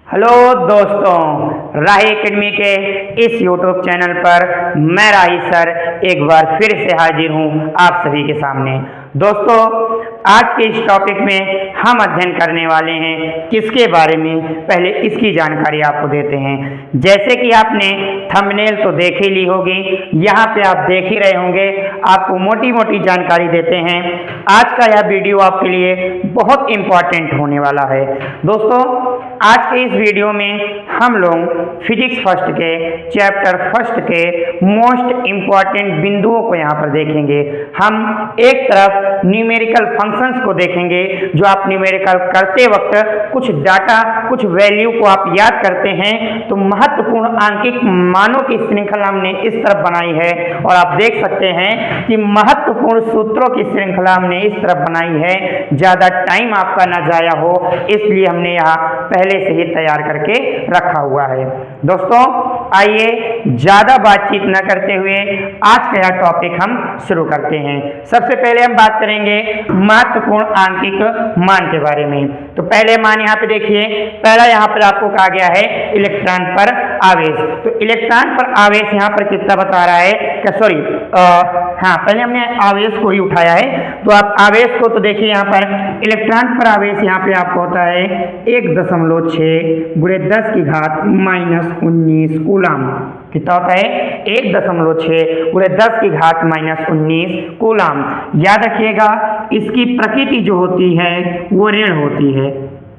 Hello दोस्तों, राही academy के इस यूट्यूब चैनल पर मैं राही सर एक बार फिर से हाजिर हूं आप सभी के सामने। दोस्तों, आज के इस टॉपिक में हम अध्ययन करने वाले हैं किसके बारे में। पहले इसकी जानकारी आपको देते हैं। जैसे कि आपने थंबनेल तो देख ही ली होगी, यहाँ पे आप देख ही रहे होंगे, आपको मोटी मोटी जानकारी देते हैं। आज का यह वीडियो आपके लिए बहुत इम्पॉर्टेंट होने वाला है। दोस्तों, आज के इस वीडियो में हम लोग फिजिक्स फर्स्ट के चैप्टर फर्स्ट के मोस्ट इम्पॉर्टेंट बिंदुओं को यहाँ पर देखेंगे। हम एक तरफ न्यूमेरिकल फंक्शंस को देखेंगे, जो आप न्यूमेरिकल करते वक्त कुछ डाटा कुछ वैल्यू को आप याद करते हैं तो महत्वपूर्ण आंकिक मानों की श्रृंखला हमने इस तरफ बनाई है। और आप देख सकते हैं कि महत्वपूर्ण सूत्रों की श्रृंखला हमने इस तरफ बनाई है। ज़्यादा टाइम आपका ना जाया हो, इसलिए हमने यहाँ पहले से ही तैयार करके रखा हुआ है। दोस्तों, आइए ज़्यादा बातचीत न करते हुए आज का यह टॉपिक हम शुरू करते हैं। सबसे पहले हम बात करेंगे महत्वपूर्ण आंकिक मान के बारे में। तो पहले मान यहाँ पे देखिए, पहला यहाँ पर आपको कहा गया है इलेक्ट्रॉन पर आवेश। तो इलेक्ट्रॉन पर आवेश यहाँ पर कितना बता रहा है क्या, सॉरी हाँ, पहले हमने आवेश को ही उठाया है। तो आप आवेश को तो देखिए, यहाँ पर इलेक्ट्रॉन पर आवेश यहाँ पे आपको होता है 1.6 गुणे 10 की घात -19 कूलम। कितना होता है? 1.6 गुणे 10 की घात -19 कूलम। याद रखिएगा, इसकी प्रकृति जो होती है वो ऋण होती है।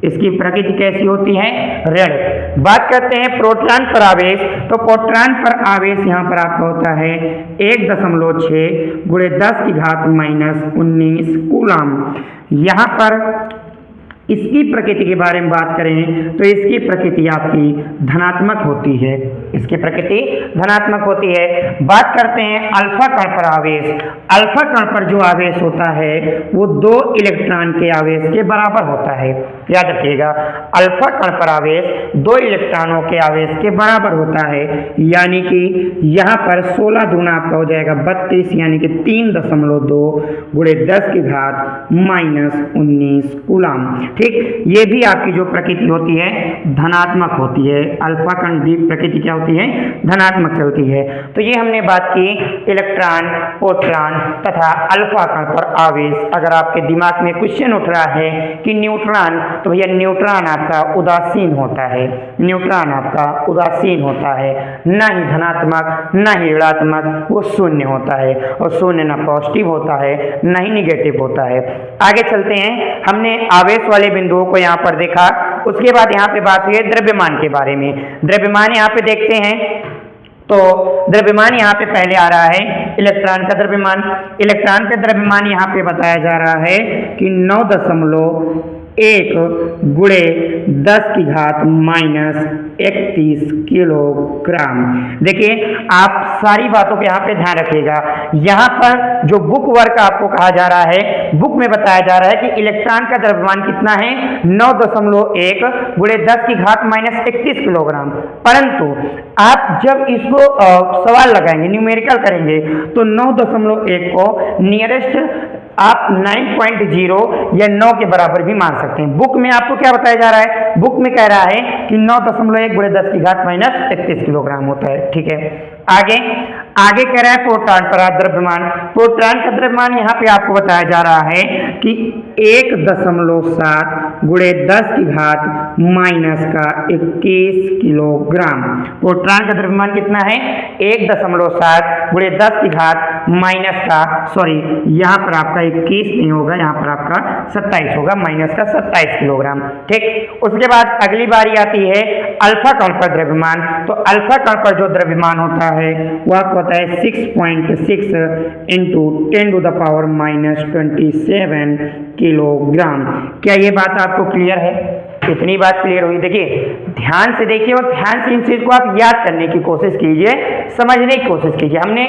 इसकी प्रकृति कैसी होती है? ऋण। बात करते हैं प्रोटॉन पर आवेश। तो प्रोटॉन पर आवेश यहाँ पर आपका होता है 1.6 गुणे 10 की घात -19 कूलम। यहाँ पर इसकी प्रकृति के बारे में बात करें तो इसकी प्रकृति आपकी धनात्मक होती है। इसकी प्रकृति धनात्मक होती है। बात करते हैं अल्फा कण पर आवेश। अल्फा कण पर जो आवेश होता है वो 2 इलेक्ट्रॉन के आवेश के बराबर होता है। याद रखिएगा, अल्फा कण पर आवेश 2 इलेक्ट्रॉनों के आवेश के बराबर होता है। यानी कि यहाँ पर 16 दूना आपका हो जाएगा 32, यानी कि 3.2 गुणे 10 की घात -19 कूलम। ठीक, ये भी आपकी जो प्रकृति होती है धनात्मक होती है। अल्फा कण की प्रकृति क्या होती है? धनात्मक चलती है। तो ये हमने बात की इलेक्ट्रॉन, प्रोटॉन तथा अल्फा कण पर आवेश। अगर आपके दिमाग में क्वेश्चन उठ रहा है कि न्यूट्रॉन, तो भैया न्यूट्रॉन आपका उदासीन होता है। न्यूट्रॉन आपका उदासीन होता है, ना ही धनात्मक ना ही ऋणात्मक, वो शून्य होता है। और शून्य ना पॉजिटिव होता है ना ही निगेटिव होता है। आगे चलते हैं, हमने आवेश वाले बिंदुओं को यहाँ पर देखा। उसके बाद यहाँ पे बात हुई है द्रव्यमान के बारे में। द्रव्यमान यहाँ पे देखते हैं तो द्रव्यमान यहाँ पे पहले आ रहा है इलेक्ट्रॉन का द्रव्यमान। इलेक्ट्रॉन का द्रव्यमान यहाँ पे बताया जा रहा है कि 9.1 गुणे 10 की घात -31 किलोग्राम। देखिए, आप सारी बातों पे यहाँ पे ध्यान रखिएगा। यहाँ पर जो बुक वर्क आपको कहा जा रहा है, बुक में बताया जा रहा है कि इलेक्ट्रॉन का द्रव्यमान कितना है? 9.1 गुणे 10 की घात -31 किलोग्राम। परंतु आप जब इसको सवाल लगाएंगे, न्यूमेरिकल करेंगे, तो 9.1 को नियरेस्ट आप 9.0 या 9 के बराबर भी मान सकते हैं। बुक में आपको क्या बताया जा रहा है? बुक में कह रहा है कि 9.1 गुणे 10 की घात -31 किलोग्राम होता है। ठीक है, आगे कह रहा है प्रोटॉन पर द्रव्यमान। प्रोटॉन का द्रव्यमान यहाँ पे आपको बताया जा रहा है कि 1.7 गुणे 10 की घात -21 किलोग्राम। प्रोटॉन का द्रव्यमान कितना है? 1.7 गुणे 10 की घात यहाँ पर आपका 21 नहीं होगा, यहाँ पर आपका 27 होगा, -27 किलोग्राम। ठीक, उसके बाद अगली बारी आती है अल्फा कण पर द्रव्यमान। तो अल्फा कण पर जो द्रव्यमान होता है वो आपको होता है 6.6 × 10⁻⁻27 किलोग्राम। क्या ये बात आपको क्लियर है? कितनी बात क्लियर हुई? देखिए, ध्यान से देखिए और ध्यान से इन चीज को आप याद करने की कोशिश कीजिए, समझने की कोशिश कीजिए। हमने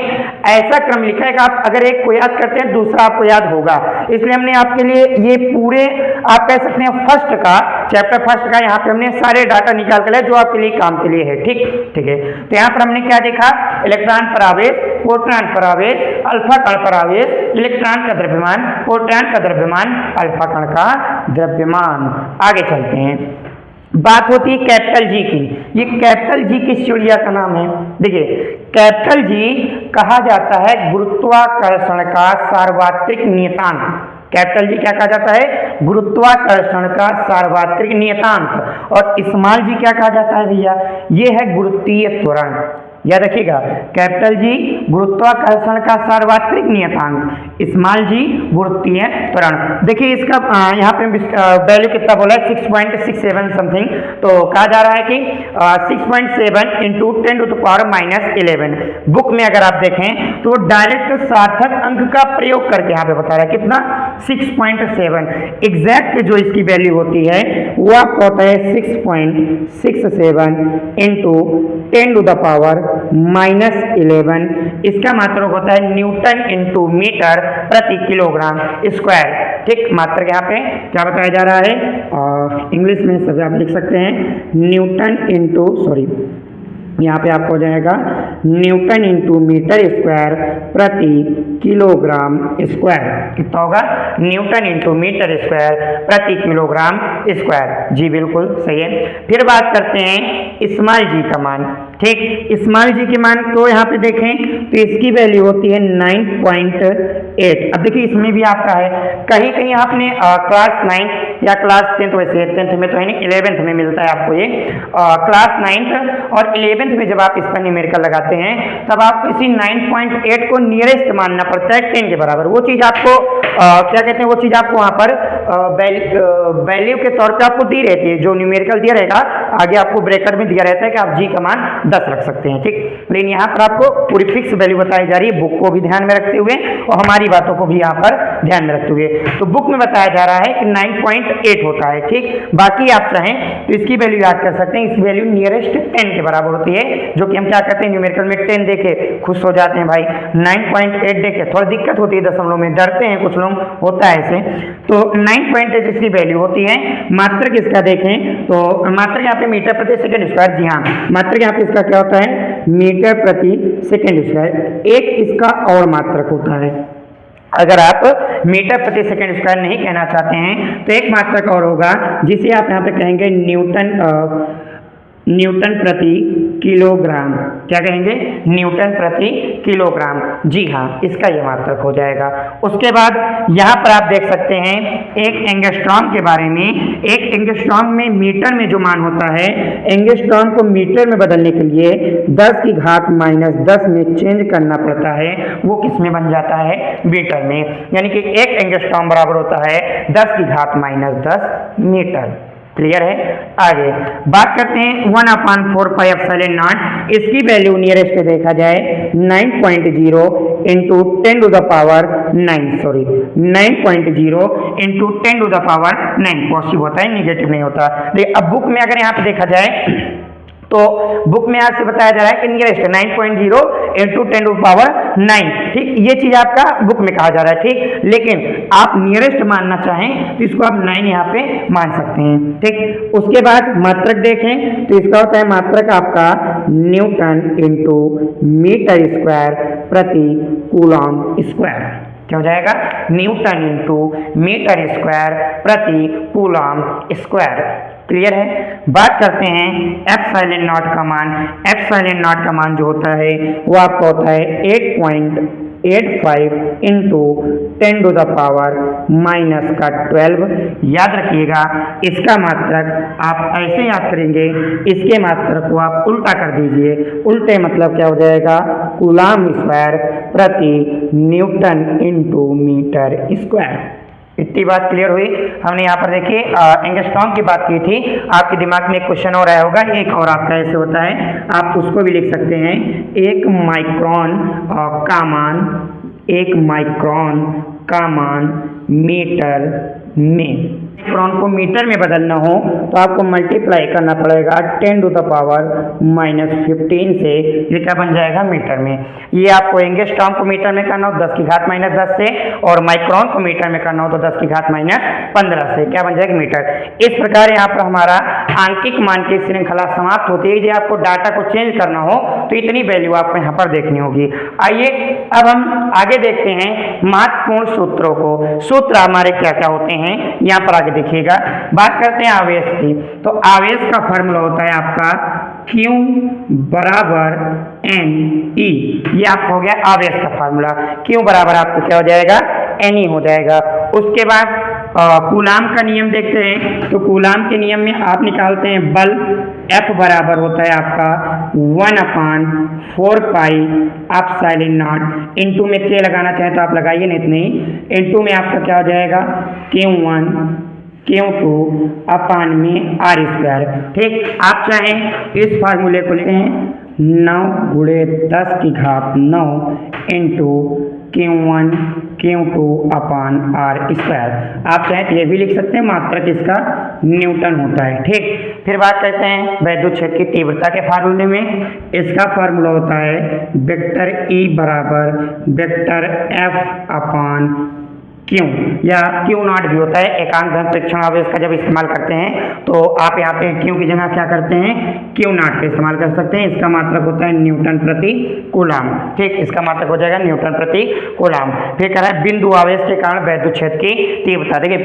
ऐसा क्रम लिखा है कि आप अगर एक को याद करते हैं दूसरा आपको याद होगा, इसलिए हमने आपके लिए ये पूरे आप कह सकते हैं फर्स्ट का चैप्टर फर्स्ट का यहाँ पे हमने सारे डाटा निकाल कर लिया जो आपके लिए काम के लिए है। ठीक है, तो यहाँ पर हमने क्या देखा? इलेक्ट्रॉन पर आवेश, प्रोटॉन पर आवेश, अल्फा कण पर आवेश, इलेक्ट्रॉन का द्रव्यमान, प्रोटॉन का द्रव्यमान, अल्फा कण का द्रव्यमान। आगे चलते हैं। बात होती है कैपिटल जी की। ये कैपिटल जी किस चिड़िया का नाम है? देखिए, कैपिटल जी कहा जाता है गुरुत्वाकर्षण का सार्वत्रिक नियतांक। कैपिटल जी क्या कहा जाता है? गुरुत्वाकर्षण का सार्वत्रिक नियतांक। और स्मॉल जी क्या कहा जाता है भैया? ये है गुरुत्वीय त्वरण। याद रखिएगा, कैपिटल जी गुरुत्वाकर्षण का सार्वत्रिक नियतांक, स्मॉल जी गुरुत्वीय त्वरण। देखिए इसका यहाँ पे वैल्यू कितना बोला है? 6.67 समथिंग। तो कहा जा रहा है कि 6.7 इंटू 10⁻⁻11। बुक में अगर आप देखें तो डायरेक्ट सार्थक अंक का प्रयोग करके यहाँ पे बता रहा है कितना? 6.7। एग्जैक्ट जो इसकी वैल्यू होती है वो आपका होता है 6.67 इंटू 10⁻⁻11। इसका मात्रक होता है न्यूटन इंटू मीटर प्रति किलोग्राम स्क्वायर। ठीक, मात्रक यहाँ पे क्या बताया जा रहा है? इंग्लिश में सब आप लिख सकते हैं न्यूटन इंटू, सॉरी यहाँ पे आपको हो जाएगा न्यूटन इंटू मीटर स्क्वायर प्रति किलोग्राम स्क्वायर। कितना होगा? न्यूटन इंटू मीटर स्क्वायर प्रति किलोग्राम स्क्वायर। जी बिल्कुल सही है। फिर बात करते हैं स्मॉल जी का मान। ठीक, स्मॉल जी के मान को यहाँ पे देखें तो इसकी वैल्यू होती है 9.8। अब देखिए इसमें भी आपका है, कहीं कहीं आपने क्लास 9 या क्लास 10th, वैसे 10th में तो है नहीं, 11th में मिलता है आपको ये। क्लास 9th और 11th में जब आप इस पर न्यूमेरिकल लगाते हैं तब आपको इसी 9.8 को नियरेस्ट मानना पड़ता है 10 के बराबर। वो चीज़ आपको क्या कहते हैं, वो चीज़ आपको वहाँ पर वैल्यू के तौर पे आपको दी रहती है। जो न्यूमेरिकल दिया रहेगा आगे आपको ब्रैकेट में दिया रहता है कि आप जी का मान 10 रख सकते हैं। ठीक, लेकिन यहाँ पर आपको पूरी फिक्स वैल्यू बताई जा रही है, बुक को भी ध्यान में रखते हुए और हमारी बातों को भी यहाँ पर ध्यान में रखते हुए। तो बुक में बताया जा रहा है कि 9.8 होता है। ठीक, बाकी आप चाहें तो इसकी वैल्यू याद कर सकते हैं। इस वैल्यू नियरेस्ट 10 के बराबर होती है, जो कि हम क्या कहते हैं न्यूमेरिकल में 10 देखे खुश हो जाते हैं भाई, 9.8 देखे थोड़ा दिक्कत होती है, दशमलव में डरते हैं कुछ लोग, होता है ऐसे। तो 9.8 इसकी वैल्यू होती है। मात्रक इसका देखें तो मात्रक यहाँ पे मीटर प्रति सेकंड स्क्वायर। जी हाँ, मात्रक यहाँ पे इसका क्या होता है? मीटर प्रति सेकंड स्क्वायर। एक इसका और मात्रक होता है, अगर आप मीटर प्रति सेकंड स्क्वायर नहीं कहना चाहते हैं तो एक मात्रक और होगा जिसे आप यहाँ पे कहेंगे न्यूटन प्रति किलोग्राम। क्या कहेंगे? न्यूटन प्रति किलोग्राम। जी हाँ, इसका ये मात्रक हो जाएगा। उसके बाद यहाँ पर आप देख सकते हैं एक एंगस्ट्रॉम के बारे में। एक एंगस्ट्रॉम में मीटर में जो मान होता है, एंगस्ट्रॉम को मीटर में बदलने के लिए 10 की घात -10 में चेंज करना पड़ता है। वो किस में बन जाता है? मीटर में। यानी कि एक एंगस्ट्रॉम बराबर होता है 10 की घात -10 मीटर। क्लियर है? आगे बात करते हैं 1/4 पाई एप्सिलॉन नॉट। इसकी वैल्यू नियरेस्ट देखा जाए 9.0 इंटू 10⁻9, सॉरी 9.0 इंटू 10⁻9 पॉसिबल होता है, निगेटिव नहीं होता। देखिए अब बुक में अगर यहाँ पे देखा जाए तो बुक में आज से बताया जा रहा है कि नियरेस्ट 9.0 इंटू 10⁻9। ठीक, ये चीज आपका बुक में कहा जा रहा है। ठीक, लेकिन आप नियरेस्ट मानना चाहें तो इसको आप 9 यहाँ पे मान सकते हैं। ठीक, उसके बाद मात्रक देखें तो इसका होता है मात्रक आपका न्यूटन इंटू मीटर स्क्वायर प्रति कूलॉम स्क्वायर। क्या हो जाएगा? न्यूटन इंटू मीटर स्क्वायर प्रति कूलॉम स्क्वायर। क्लियर है? बात करते हैं एप्सिलॉन नॉट का मान। एप्सिलॉन नॉट का मान जो होता है वो आपका होता है 8.85 इंटू 10⁻⁻12। याद रखिएगा, इसका मात्रक आप ऐसे याद करेंगे, इसके मात्रक को आप उल्टा कर दीजिए। उल्टे मतलब क्या हो जाएगा? कूलॉम स्क्वायर प्रति न्यूटन इंटू मीटर स्क्वायर। इतनी बात क्लियर हुई। हमने यहाँ पर देखिए एंगस्ट्रॉम की बात की थी। आपके दिमाग में एक क्वेश्चन और आया होगा, एक और आपका ऐसे होता है, आप उसको भी लिख सकते हैं। 1 माइक्रोन का मान, 1 माइक्रोन का मान मीटर में। माइक्रोन को मीटर में बदलना हो तो आपको मल्टीप्लाई करना पड़ेगा 10⁻⁻15 से। ये क्या बन जाएगा? मीटर में। ये आपको एंगस्ट्रॉम को मीटर में करना हो 10 की घात -10 से, और माइक्रोन को मीटर में करना हो तो 10 की घात -15 से। क्या बन जाएगा? मीटर। इस प्रकार यहाँ पर हमारा आंकिक मान की श्रृंखला समाप्त होती है। यदि आपको डाटा को चेंज करना हो तो इतनी वैल्यू आपको यहाँ पर देखनी होगी। आइए अब हम आगे देखते हैं महत्वपूर्ण सूत्रों को। सूत्र हमारे क्या क्या होते हैं यहाँ पर आगे देखिएगा। बात करते हैं आवेश की, तो आवेश का फॉर्मूला होता है आपका Q बराबर NE। ये आपको हो गया आवेश का फार्मूला। Q बराबर आपको क्या हो जाएगा, NE हो जाएगा। उसके बाद कूलाम का नियम देखते हैं, तो कूलाम के नियम में आप निकालते हैं बल F बराबर होता है आपका 1/4 पाई एप्सिलॉन नॉट, इनटू में K लगाना चाहें तो आप लगाइए, नहीं तो नहीं, इनटू में आपका क्या हो जाएगा Q1 Q2 अपान में R स्क्वायर। ठीक, आप चाहें इस फार्मूले को लिखें 9 × 10⁹ इंटू Q1 Q2 अपान R स्क्वायर। आप चाहें तो ये भी लिख सकते हैं, मात्रक इसका न्यूटन होता है। ठीक, फिर बात करते हैं वैद्युत क्षेत्र की तीव्रता के फार्मूले में। इसका फार्मूला होता है वेक्टर E बराबर वेक्टर F अपान Q, या Q0 भी होता है। एकांक घन परीक्षण आवेश का जब इस्तेमाल करते हैं तो आप यहाँ पे Q की जगह क्या करते हैं, Q0 का इस्तेमाल कर सकते हैं। इसका मात्रक होता है न्यूटन प्रति कूलाम। ठीक, इसका मात्रक हो जाएगा न्यूटन प्रति कूलाम। फिर कह रहा है बिंदु आवेश के कारण वैद्युत क्षेत्र की तीव्रता। देखिए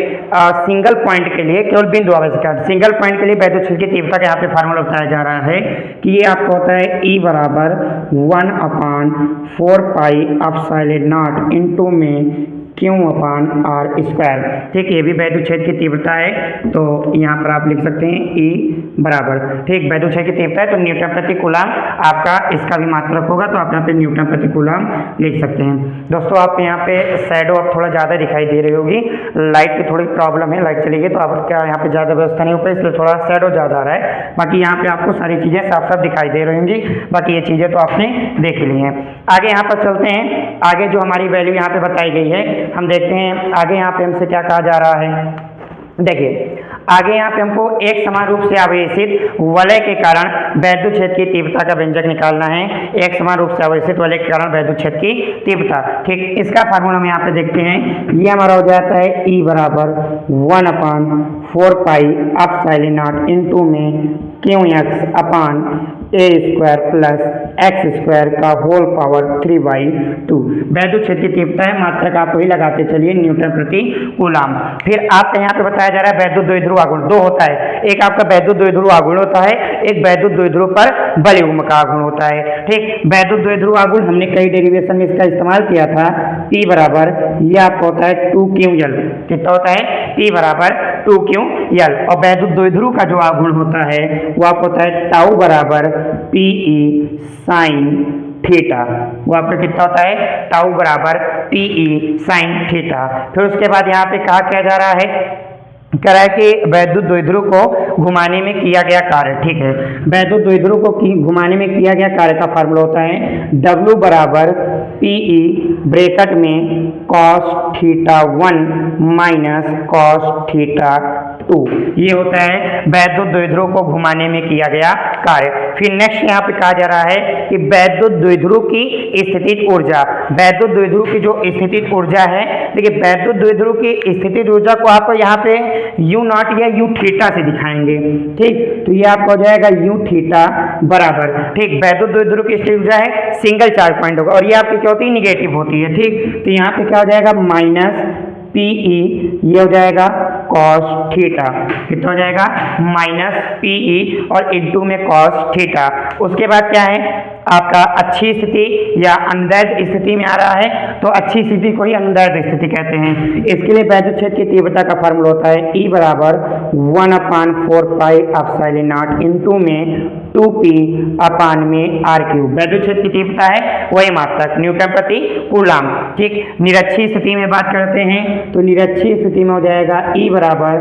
सिंगल पॉइंट के लिए, केवल बिंदु आवेश के कारण सिंगल पॉइंट के लिए वैद्युत क्षेत्र की तीव्रता का यहाँ पे फार्मूला बताया जा रहा है कि ये आपको होता है E बराबर 1/4 पाई एप्सिलॉन नॉट इंटू में Q अपान R स्क्वायर। ठीक, ये भी वैद्युत क्षेत्र की तीव्रता है, तो यहाँ पर आप लिख सकते हैं E बराबर। ठीक, वैद्युत क्षेत्र की तीव्रता है तो न्यूटन प्रति कूलाम आपका इसका भी मात्रक होगा, तो आप यहाँ पे न्यूटन प्रति कूलाम लिख सकते हैं। दोस्तों आप यहाँ पे शैडो अब थोड़ा ज़्यादा दिखाई दे रही होगी, लाइट की थोड़ी प्रॉब्लम है, लाइट चली गई तो आप क्या यहाँ पे ज़्यादा व्यवस्था नहीं हो पाई, इसलिए थोड़ा शैडो ज़्यादा आ रहा है। बाकी यहाँ पे आपको सारी चीज़ें साफ साफ दिखाई दे रही होंगी, बाकी ये चीज़ें तो आपने देख ली हैं। आगे यहाँ पर चलते हैं, आगे जो हमारी वैल्यू यहाँ पे बताई गई है हम देखते हैं आगे यहाँ पे हमसे क्या कहा जा रहा है। देखिए आगे यहाँ पे हमको एक समान रूप से आवेशित वलय के कारण वैद्युत क्षेत्र की तीव्रता का व्यंजक निकालना है। एक समान रूप से आवेशित वलय के कारण वैद्युत क्षेत्र की तीव्रता। ठीक, इसका फार्मूला हम यहाँ पे देखते हैं, ये हमारा हो जाता है E बराबर 1/4 पाई एप्सिलॉन नॉट इंटू में Qx upon A square plus x square का होल पावर 3/2। वैद्युत क्षेत्र की तीव्रता है, मात्रक आप वही लगाते चलिए न्यूटन प्रति कूलाम। फिर आपका यहाँ पे बताया जा रहा है वैद्युत द्विध्रुव आघूर्ण। दो होता है, एक आपका वैद्युत द्विध्रुव आघूर्ण होता है, एक वैद्युत द्विध्रुव पर बलयुग्म का आघूर्ण होता है। ठीक, वैद्युत द्विध्रुव आघूर्ण हमने कई डेरिवेशन में इसका इस्तेमाल किया था। P बराबर ये आपका होता है 2QL। कितना होता है, P बराबर 2QL। और वैद्युत द्विध्रुव का जो आघूर्ण होता है वो आपको होता है टाउ बराबर PE साइन थीटा। वो आपका कितना होता है, टाउ बराबर PE साइन थीटा। फिर उसके बाद यहाँ पे कहा क्या जा रहा है, कह रहा है कि वैद्युत द्विध्रुव को घुमाने में किया गया कार्य। ठीक है, वैद्युत द्विध्रुव को घुमाने में किया गया कार्य का फार्मूला होता है W बराबर PE ब्रैकेट में cos θ1 माइनस cos θ2। ये होता है वैद्युत द्विध्रुव को घुमाने में किया गया कार्य। फिर नेक्स्ट यहाँ पे कहा जा रहा है कि वैद्युत द्विध्रुव की स्थितिज ऊर्जा। वैद्युत द्विध्रुव की जो स्थितिज ऊर्जा है, देखिए वैद्युत द्विध्रुव की स्थितिज ऊर्जा को आप यहाँ पे U0 या U थीटा से दिखाएंगे। ठीक, तो ये आपका हो जाएगा U थीटा बराबर। ठीक, वैद्युत द्विध्रुव की स्थितिज ऊर्जा है, सिंगल चार्ज पॉइंट होगा और ये आपकी क्या होती है, निगेटिव होती है। ठीक, तो यहाँ पे क्या हो जाएगा माइनस PE, ये हो जाएगा cos थीटा। कितना हो जाएगा, माइनस PE और इंटू में cos थीटा। उसके बाद क्या है आपका अच्छी स्थिति या अनदैर्ध्य स्थिति में आ रहा है, तो अच्छी स्थिति को ही अनदैर्ध्य स्थिति कहते हैं। इसके लिए वैद्युत क्षेत्र की तीव्रता का फार्मूला होता है E बराबर 1/4 पाई एप्सिलॉन नॉट इंटू में 2P अपान में R क्यूब। वैद्युत क्षेत्र की तीव्रता है वही मात्रक न्यूटन प्रति कूलाम। ठीक, निरक्षीय स्थिति में बात करते हैं, तो निरक्षीय स्थिति में हो जाएगा E बराबर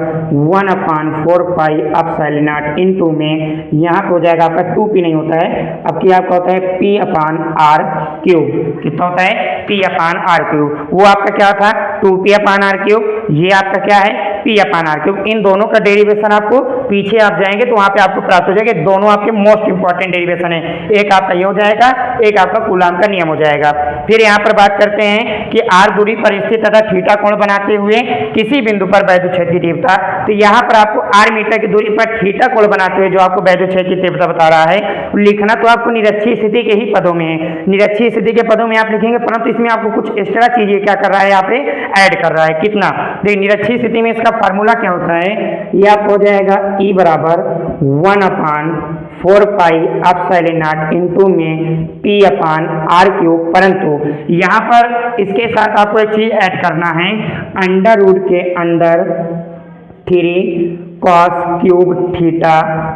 1/4 पाई एप्सिलॉन नॉट इंटू में यहाँ पे हो जाएगा आपका 2P नहीं होता है, अब की आपका होता है P अपान R क्यूब। कितना होता है, P अपान R क्यूब। वो आपका क्या था 2P अपान R क्यूब, ये आपका क्या है P अपान R क्यूब। इन दोनों का डेरिवेशन आपको पीछे आप जाएंगे तो वहां पे आपको प्राप्त हो जाएगा, दोनों आपके मोस्ट इंपॉर्टेंट डेरिवेशन है। एक आपका ये हो जाएगा, एक आपका कूलाम का नियम हो जाएगा। फिर यहाँ पर बात करते हैं कि r दूरी पर स्थित तथा थीटा कोण बनाते हुए किसी बिंदु पर वैद्युत क्षेत्र की तीव्रता। तो यहाँ पर आपको r मीटर की दूरी पर थीटा कोण बनाते हुए जो आपको वैद्युत क्षेत्र की तीव्रता बता रहा है लिखना तो आपको निरक्षीय स्थिति के ही पदों में है। निरक्षीय स्थिति के पदों में आप लिखेंगे, परंतु इसमें आपको कुछ एक्स्ट्रा चीजें क्या कर रहा है, यहाँ पे ऐड कर रहा है। कितना? देखिए निरक्षीय स्थिति में इसका फार्मूला क्या होता है, ये आपको हो जाएगा E बराबर 1/4 पाई एप्सिलॉन नॉट इंटू में P अपान R क्यूब। परंतु यहाँ पर इसके साथ आपको एक चीज ऐड करना है, अंडर रूट के अंदर 3 कॉस क्यूब थीटा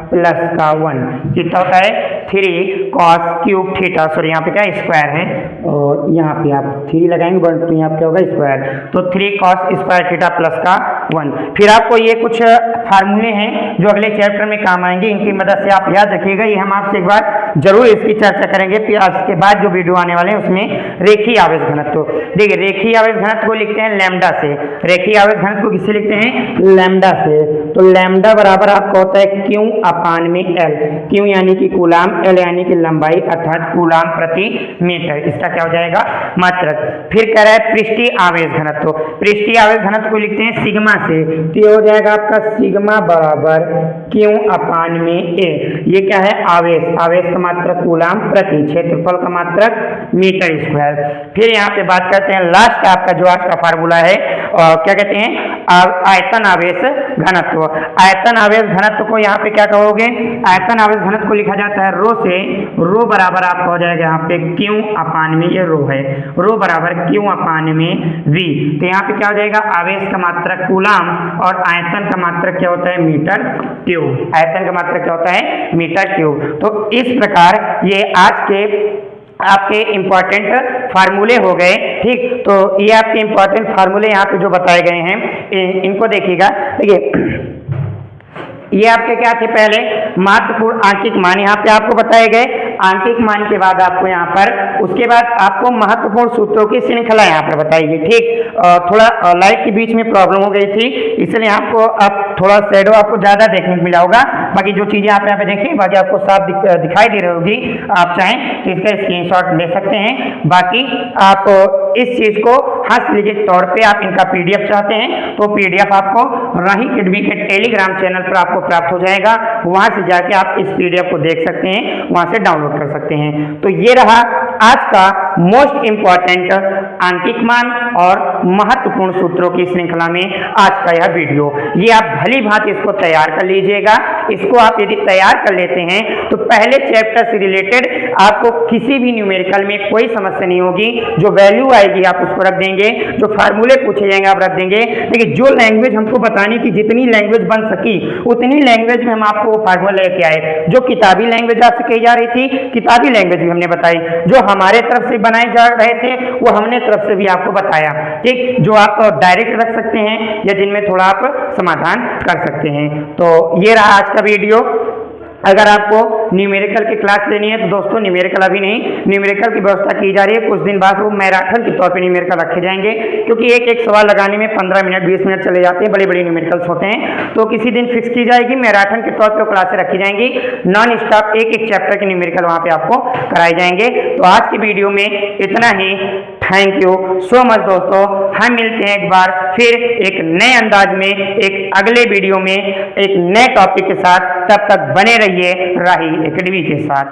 प्लस का 1 कितना होता है 3 कॉस क्यूब थीटा, सॉरी यहाँ पे क्या स्क्वायर है और यहाँ पे आप 3 लगाएंगे बट तो यहाँ पे क्या होगा स्क्वायर, तो 3 कॉस स्क्वायर थीटा प्लस का 1। फिर आपको ये कुछ फार्मूले हैं जो अगले चैप्टर में काम आएंगे, इनकी मदद से आप याद रखिएगा। ये हम आपसे एक बार जरूर इसकी चर्चा करेंगे। फिर इसके बाद जो वीडियो आने वाले हैं उसमें रेखीय आवेश घनत्व। देखिए रेखीय आवेश घनत्व को लिखते हैं लैम्डा से, रेखीय आवेश घनत्व को किससे लिखते हैं, लैम्डा से। तो लैम्डा बराबर आपका होता है Q अपान में L, Q यानी कि कूलाम, L यानी कि लंबाई अर्थात कूलाम प्रति मीटर। इसका क्या हो जाएगा मात्रक। फिर कह रहा है पृष्ठीय आवेश घनत्व, पृष्ठीय आवेश घनत्व को लिखते हैं सिग्मा से, तो ये हो जाएगा आपका सिग्मा बराबर Q अपान में A। ये क्या है आवेश, आवेश का मात्रक कूलाम प्रति, क्षेत्रफल का मात्रक मीटर स्क्वायर। फिर यहाँ पे बात करते हैं लास्ट आपका जो आज का फार्मूला है क्या कहते हैं आयतन आवेश घनत्व। आयतन आवेश घनत्व को यहाँ पे क्या कहोगे, आयतन आवेश घनत्व को लिखा जाता है रो से, रो बराबर आपका हो जाएगा यहाँ पे Q अपान में, ये रो है, रो बराबर Q अपान में V। तो यहाँ पे क्या हो जाएगा आवेश का मात्रक कूलाम और आयतन का मात्रक क्या होता है मीटर क्यूब, आयतन का मात्रक क्या होता है मीटर क्यूब। तो इस प्रकार ये आज के आपके इंपॉर्टेंट फार्मूले हो गए। ठीक, तो ये आपके इंपॉर्टेंट फार्मूले यहाँ पे जो बताए गए हैं इनको देखिएगा। देखिए ये आपके क्या थे, पहले महत्वपूर्ण आंकिक मान यहाँ पे आपको बताए गए, आंकिक मान के बाद आपको यहाँ पर उसके बाद आपको महत्वपूर्ण सूत्रों की श्रृंखला यहाँ पर बताएगी। ठीक, थोड़ा लाइट के बीच में प्रॉब्लम हो गई थी इसलिए आपको अब थोड़ा शैडो आपको ज्यादा देखने को मिला होगा, बाकी जो चीजें आप यहाँ पे देखें बाकी आपको साफ दिखाई दे रही होगी। आप चाहें तो इसका स्क्रीनशॉट ले सकते हैं। बाकी आप इस चीज को हस्तलिखित तौर पे आप इनका PDF चाहते हैं तो PDF आपको राही अकेडमी के टेलीग्राम चैनल पर आपको प्राप्त हो जाएगा, वहां से जाके आप इस PDF को देख सकते हैं, वहां से डाउनलोड कर सकते हैं। तो ये रहा आज का मोस्ट इंपॉर्टेंट आंकिक मान और महत्वपूर्ण सूत्रों की श्रृंखला में आज का यह वीडियो। ये आप भली भांति इसको तैयार कर लीजिएगा। इसको आप यदि तैयार कर लेते हैं तो पहले चैप्टर से रिलेटेड आपको किसी भी न्यूमेरिकल में कोई समस्या नहीं होगी। जो वैल्यू आएगी आप उसको रख देंगे, जो फार्मूले पूछे जाएंगे आप रख देंगे। देखिए जो लैंग्वेज हमको बताने की जितनी लैंग्वेज बन सकी उतनी लैंग्वेज में हम आपको वो फार्मूला लेके आए। जो किताबी लैंग्वेज आपसे कही जा रही थी किताबी लैंग्वेज भी हमने बताई, जो हमारे तरफ से बनाए जा रहे थे वो हमने तरफ से भी आपको बताया। ठीक, जो आप डायरेक्ट रख सकते हैं या जिनमें थोड़ा आप समाधान कर सकते हैं। तो ये रहा आज का वीडियो। अगर आपको न्यूमेरिकल की क्लास लेनी है तो दोस्तों न्यूमेरिकल अभी नहीं, न्यूमेरिकल की व्यवस्था की जा रही है। कुछ दिन बाद वो मैराथन के तौर पे न्यूमेरिकल रखे जाएंगे, क्योंकि एक एक सवाल लगाने में 15 मिनट 20 मिनट चले जाते हैं, बड़े बड़े न्यूमेरिकल्स होते हैं। तो किसी दिन फिक्स की जाएगी, मैराथन के तौर पर क्लासें रखी जाएंगी, नॉन स्टॉप एक एक चैप्टर के न्यूमेरिकल वहाँ पे आपको कराए जाएंगे। तो आज की वीडियो में इतना ही। थैंक यू सो मच दोस्तों, हम मिलते हैं एक बार फिर एक नए अंदाज में एक अगले वीडियो में एक नए टॉपिक के साथ। तब तक बने रहिए राही एकेडमी के साथ।